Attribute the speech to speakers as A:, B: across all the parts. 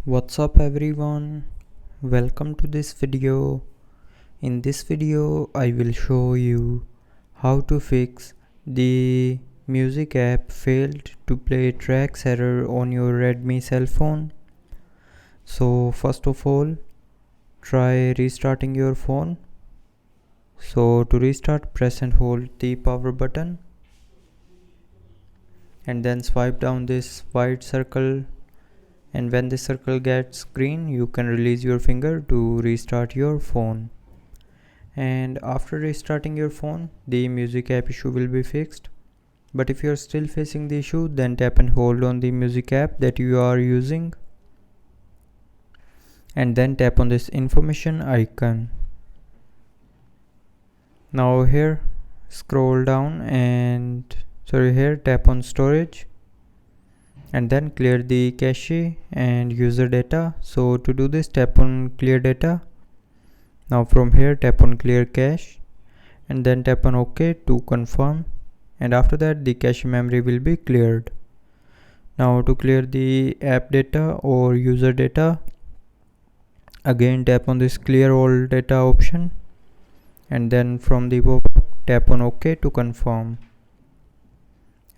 A: What's up everyone, welcome to this video. In this video I will show you how to fix the music app failed to play tracks error on your Redmi cell phone. So first of all, try restarting your phone. So to restart, press and hold the power button and then swipe down this white circle, and when the circle gets green you can release your finger to restart your phone. And after restarting your phone, the music app issue will be fixed. But if you are still facing the issue, then tap and hold on the music app that you are using and then tap on this information icon. Now here scroll down and here tap on storage and then clear the cache and user data. So to do this, tap on clear data. Now from here tap on clear cache and then tap on OK to confirm, and after that the cache memory will be cleared. Now to clear the app data or user data, again tap on this clear all data option and then from the pop-up tap on OK to confirm,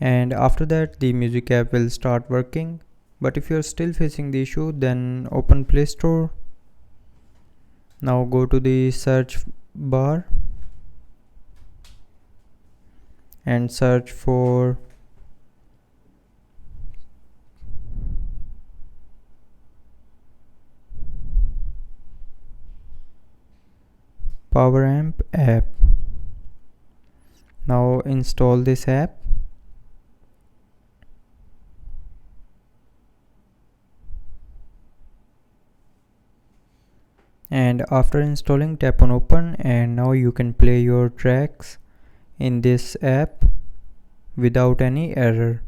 A: and after that the music app will start working. But if you are still facing the issue, then open Play Store. Now go to the search bar and search for PowerAmp app. Now install this app. And after installing, tap on open, and now you can play your tracks in this app without any error.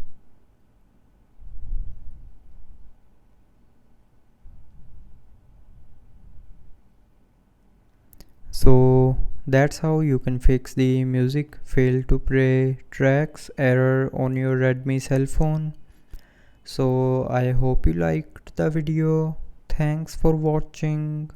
A: So that's how you can fix the music fail to play tracks error on your Redmi cell phone. So I hope you liked the video. Thanks for watching.